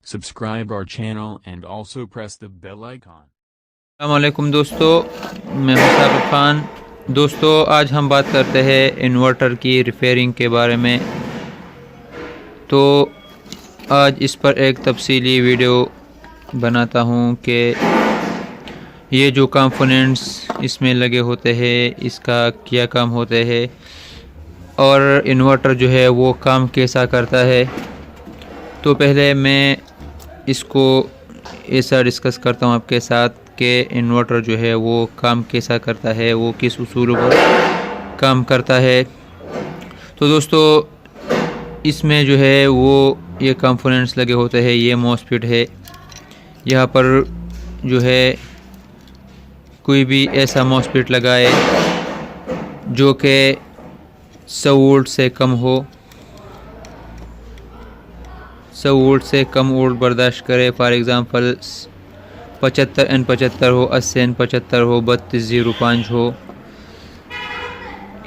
Subscribe our channel and also press the bell icon. अस्सलामुअलैकुम दोस्तों, मैं हूं साबिर ख़ान। दोस्तों, आज हम बात करते हैं इन्वर्टर की रिपेयरिंग के बारे में। तो आज इस पर एक तफसीली वीडियो बनाता हूं कि ये जो कंपोनेंट्स इसमें लगे होते हैं इसका क्या काम होते हैं और इन्वर्टर जो है वो काम कैसा करता है। तो पहले मैं इसको ऐसा डिस्कस करता हूँ आपके साथ कि इन्वर्टर जो है वो काम कैसा करता है, वो किस उसूल पर काम करता है। तो दोस्तों, इसमें जो है वो ये कंपोनेंट्स लगे होते हैं। ये मॉसफेट है, यहाँ पर जो है कोई भी ऐसा मॉसफेट लगाए जो कि 100 वोल्ट से कम हो, 100 वोल्ट से कम वोल्ट बर्दाश्त करे। फॉर एग्ज़ाम्पल 75 N75 हो, 80 N75 हो, 3205 हो,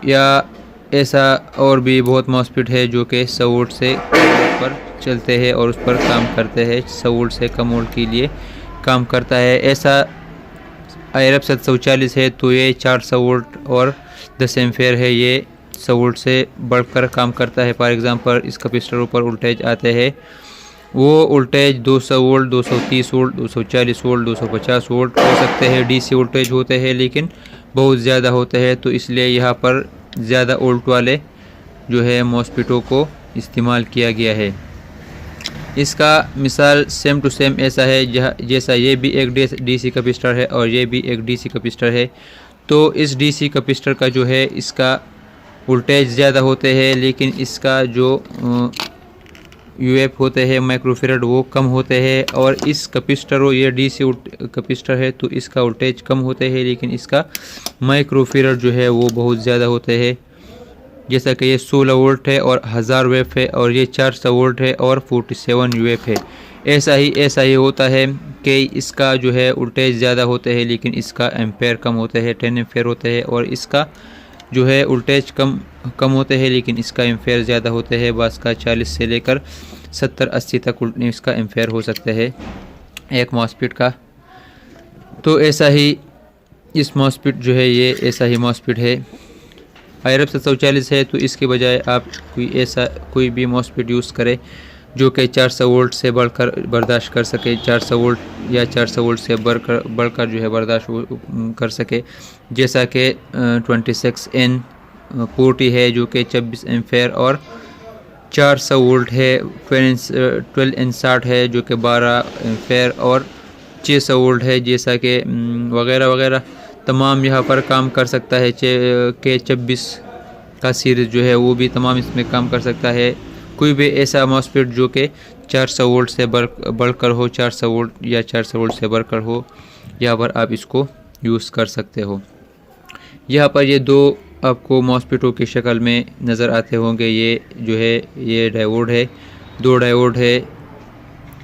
या ऐसा और भी बहुत मॉसफेट है जो कि 100 वोल्ट से पर चलते हैं और उस पर काम करते हैं। 100 वोल्ट से कम वोल्ट के लिए काम करता है। ऐसा IRF 740 है तो ये 400 वोल्ट और 10 एम्पेयर है, ये 100 वोल्ट से बढ़कर काम करता है। फॉर एग्ज़ाम्पल इस कैपेसिटर पर वोल्टेज आते हैं, वो voltage 200 volt, 230 volt, 240 volt, 250 volt हो सकते हैं। DC वोल्टेज होते हैं लेकिन बहुत ज़्यादा होते हैं, तो इसलिए यहाँ पर ज़्यादा वोल्ट वाले जो है मॉसफेटों को इस्तेमाल किया गया है। इसका मिसाल सेम टू सेम ऐसा है जैसा ये भी एक DC कैपेसिटर है और ये भी एक DC कैपेसिटर है। तो इस DC कैपेसिटर का जो है इसका वोल्टेज ज़्यादा होते हैं लेकिन इसका जो UF होते हैं माइक्रोफेरेड वो कम होते हैं। और इस कैपेसिटर ये DC कैपेसिटर है तो इसका वोल्टेज कम होते हैं लेकिन इसका माइक्रोफेरेड जो है वो बहुत ज़्यादा होते हैं। जैसा कि ये 16 वोल्ट है और 1000 वेफ है और ये 400 वोल्ट है और 47 UF है। ऐसा ही होता है कि इसका जो है वोल्टेज ज़्यादा होते हैं लेकिन इसका एम्पेयर कम होते हैं, 10 एम्पेयर होते हैं। और इसका जो है वोल्टेज कम होते हैं लेकिन इसका एम्पेयर ज़्यादा होते हैं। बस का 40 से लेकर 70-80 तक इसका एम्पेयर हो सकता है एक मॉसफेट का। तो ऐसा ही इस मॉसफेट जो है ये ऐसा ही मॉसफेट है। IRF 740 है तो इसके बजाय आप कोई भी मॉसफेट यूज़ करें जो कि 400 वोल्ट से बढ़कर बर्दाश्त कर सके, 400 वोल्ट या 400 वोल्ट से बढ़कर जो है बर्दाश्त कर सके। जैसा कि 26N40 है जो कि 24 एम्पेयर और 400 वोल्ट है। 12N60 है जो कि 12 एम्पेयर और 600 वोल्ट है। जैसा कि वगैरह वगैरह तमाम यहाँ पर काम कर सकता है। के 26 का सीरीज़ जो है वो भी तमाम इसमें काम कर सकता है। कोई भी ऐसा मॉसफेट जो कि 400 वोल्ट से बढ़कर हो, 400 वोल्ट या 400 वोल्ट से बढ़कर हो, यहाँ पर आप इसको यूज़ कर सकते हो। यहाँ पर ये दो आपको मॉसफेटों की शक्ल में नज़र आते होंगे। ये जो है ये डायोड है, 2 डायोड है।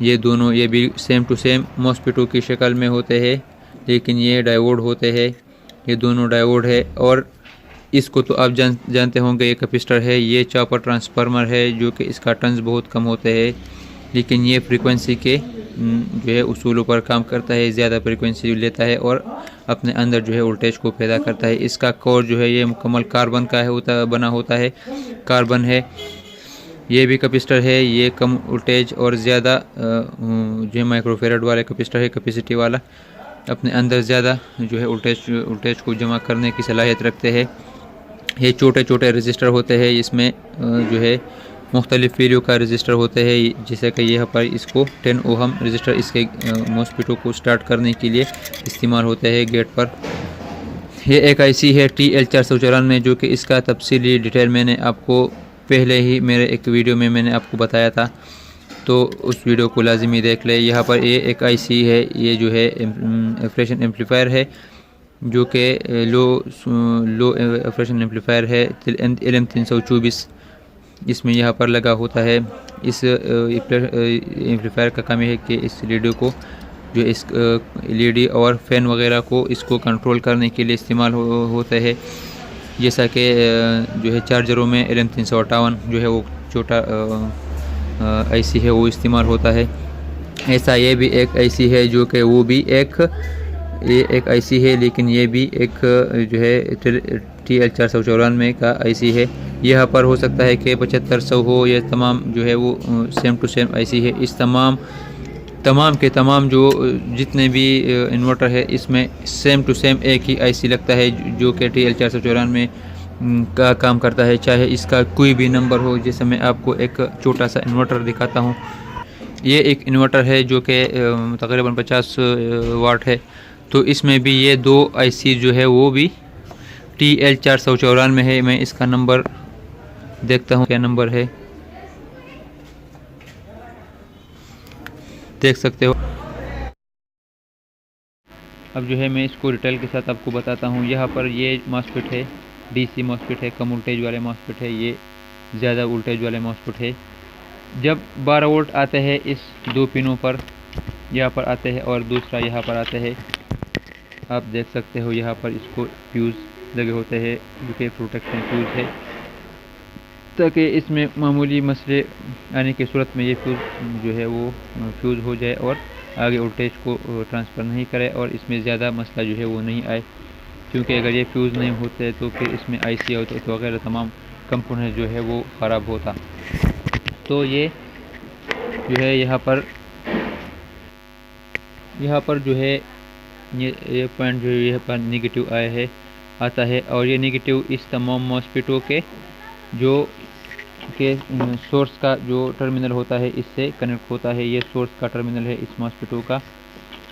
ये दोनों ये भी सेम टू सेम मॉसफेटों की शक्ल में होते हैं लेकिन ये डायोड होते हैं। ये दोनों डायोड है। और इसको तो आप जानते होंगे, ये कैपेसिटर है, ये चॉपर ट्रांसफार्मर है जो कि इसका टर्न्स बहुत कम होते हैं लेकिन ये फ्रीक्वेंसी के जो है उसूलों पर काम करता है, ज़्यादा फ्रीक्वेंसी लेता है और अपने अंदर जो है वोल्टेज को पैदा करता है। इसका कोर जो है ये मुकम्मल कार्बन का बना होता है, कार्बन है। ये भी कैपेसिटर है, ये कम वोल्टेज और ज़्यादा जो है माइक्रोफेरेड वाला कैपेसिटर है, कैपेसिटी वाला, अपने अंदर ज़्यादा जो है वोल्टेज को जमा करने की सलाहियत रखते हैं। ये छोटे छोटे रजिस्टर होते हैं, इसमें जो है मुख्तलिफ़ वैल्यू का रजिस्टर होते हैं। जैसे कि यहाँ पर इसको 10 ओहम रजिस्टर इसके मॉसफेटों को स्टार्ट करने के लिए इस्तेमाल होते हैं गेट पर। ये एक IC है TL494 जो कि इसका तफसीली डिटेल मैंने आपको पहले ही मेरे एक वीडियो में मैंने आपको बताया था, तो उस वीडियो को लाजमी देख ले। यहाँ पर ये एक IC है, ये जो है ऑपरेशन एम्पलीफायर है जो कि लो ऑपरेशन एम्पलीफायर है, LM324 इसमें यहाँ पर लगा होता है। इस एम्पलीफायर का काम है कि इस LED को जो इस LED और फैन वगैरह को इसको कंट्रोल करने के लिए इस्तेमाल होता है। जैसा कि जो है चार्जरों में LM358 जो है वो छोटा IC है वो इस्तेमाल होता है। ऐसा ये भी एक आईसी है जो कि वो भी ये एक आईसी है, लेकिन ये भी एक जो है TL494 का आईसी है। यहाँ पर हो सकता है कि 7500 हो, ये तमाम जो है वो सेम टू सेम आईसी है। इस तमाम के तमाम जो जितने भी इन्वर्टर है इसमें सेम टू सेम एक ही आईसी लगता है जो कि TL494 का काम करता है, चाहे इसका कोई भी नंबर हो। जैसे मैं आपको एक छोटा सा इन्वर्टर दिखाता हूँ। ये एक इन्वर्टर है जो कि तकरीबन 50 वाट है। तो इसमें भी ये दो आईसी जो है वो भी TL494 में है। मैं इसका नंबर देखता हूँ क्या नंबर है, देख सकते हो। अब जो है मैं इसको डिटेल के साथ आपको बताता हूँ। यहाँ पर ये मॉस्फेट है, डीसी मॉस्फेट है, कम वोल्टेज वाले मॉस्फेट है, ये ज़्यादा वोल्टेज वाले मॉस्फेट है। जब 12 वोल्ट आते हैं इस दो पिनों पर, यहाँ पर आते हैं और दूसरा यहाँ पर आते हैं। आप देख सकते हो यहाँ पर इसको फ्यूज़ लगे होते हैं जो कि प्रोटेक्शन फ्यूज़ है, ताकि इसमें मामूली मसले आने की सूरत में ये फ्यूज़ जो है वो फ्यूज़ हो जाए और आगे वोल्टेज को ट्रांसफ़र नहीं करे और इसमें ज़्यादा मसला जो है वो नहीं आए। क्योंकि अगर ये फ्यूज़ नहीं होते तो फिर इसमें आईसी होते तो वगैरह तमाम कंपोनेंट जो है वो ख़राब होता। तो ये जो है यहाँ पर जो है ये पॉइंट जो यहाँ पर नेगेटिव आया है आता है, और ये नेगेटिव इस तमाम मॉस्फेटों के जो के सोर्स का जो टर्मिनल होता है इससे कनेक्ट होता है। ये सोर्स का टर्मिनल है इस मॉस्फेटों का,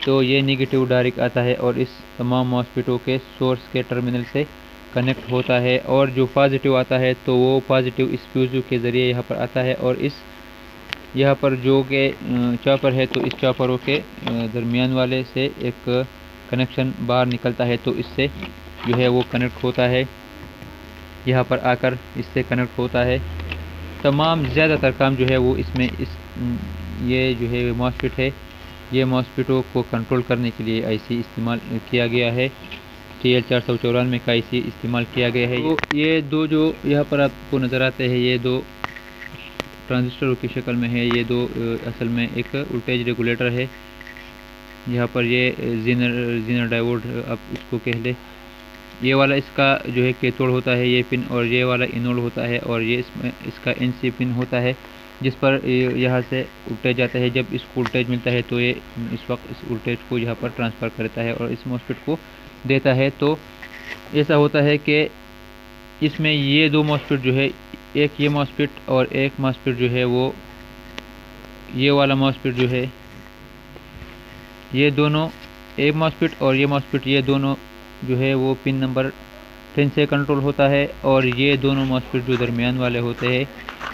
तो ये नेगेटिव डायरेक्ट आता है और इस तमाम मॉस्फेटों के सोर्स के टर्मिनल से कनेक्ट होता है। और जो पॉजिटिव आता है तो वो पॉजिटिव इस फ्यूज़ के ज़रिए यहाँ पर आता है, और इस यहाँ पर जो के चॉपर है तो इस चॉपरों के दरमियान वाले से एक कनेक्शन बाहर निकलता है, तो इससे जो है वो कनेक्ट होता है, यहाँ पर आकर इससे कनेक्ट होता है। तमाम ज़्यादातर काम जो है वो इसमें ये जो है मॉस्फेट है, ये मॉस्फेटों को कंट्रोल करने के लिए आईसी इस्तेमाल किया गया है। TL494 का आईसी इस्तेमाल किया गया है। तो ये दो जो यहाँ पर आपको नज़र आते हैं ये दो ट्रांजिस्टरों की शक्ल में है। ये दो असल में एक वोल्टेज रेगुलेटर है। यहाँ पर ये जीनर डायोड आप इसको कह ले। ये वाला इसका जो है कैथोड होता है ये पिन, और ये वाला एनोड होता है, और ये इसमें इसका NC पिन होता है जिस पर यहाँ से वोल्टेज आता है। जब इसको वोल्टेज मिलता है तो ये इस वक्त इस वोल्टेज को यहाँ पर ट्रांसफ़र करता है और इस मॉस्फेट को देता है। तो ऐसा होता है कि इसमें ये दो मॉस्फेट जो है, एक ये मॉस्फेट और एक मॉस्फेट जो है वो ये वाला मॉस्फेट जो है, ये दोनों एक मॉस्फेट और ये मॉस्फेट ये दोनों जो है वो पिन नंबर 10 से कंट्रोल होता है, और ये दोनों मॉस्फेट जो दरमियान वाले होते हैं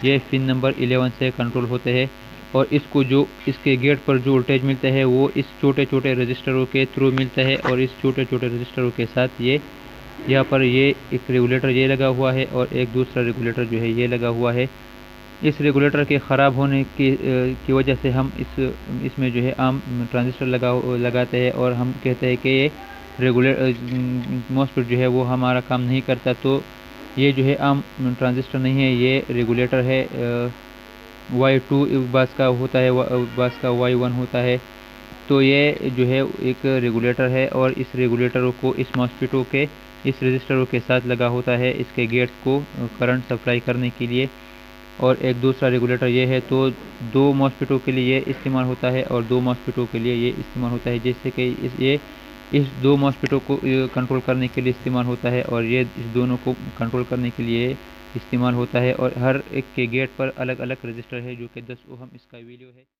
ये पिन नंबर 11 से कंट्रोल होते हैं। और इसको जो इसके गेट पर जो वोल्टेज मिलता है वो इस छोटे छोटे रजिस्टरों के थ्रू मिलता है, और इस छोटे छोटे रजिस्टरों के साथ ये यहाँ पर ये एक रेगुलेटर ये लगा हुआ है और एक दूसरा रेगुलेटर जो है ये लगा हुआ है। इस रेगुलेटर के ख़राब होने की वजह से हम इसमें जो है आम ट्रांजिस्टर लगाते हैं, और हम कहते हैं कि ये मॉस्फेट जो है वो हमारा काम नहीं करता। तो ये जो है आम ट्रांजिस्टर नहीं है, ये रेगुलेटर है। Y2 बस का होता है, बस का Y1 होता है। तो ये जो है एक रेगुलेटर है, और इस रेगुलेटरों को इस मॉस्फेटों के इस रजिस्टरों के साथ लगा होता है इसके गेट्स को करंट सप्लाई करने के लिए। और एक दूसरा रेगुलेटर ये है, तो दो मॉस्फेटों के लिए ये इस्तेमाल होता है और दो मॉस्फेटों के लिए ये इस्तेमाल होता है। जैसे कि ये इस दो मॉस्फेटों को कंट्रोल करने के लिए इस्तेमाल होता है, और ये इस दोनों को कंट्रोल करने के लिए इस्तेमाल होता है। और हर एक के गेट पर अलग अलग रजिस्टर है जो कि 10 ओहम इसका वैल्यू है।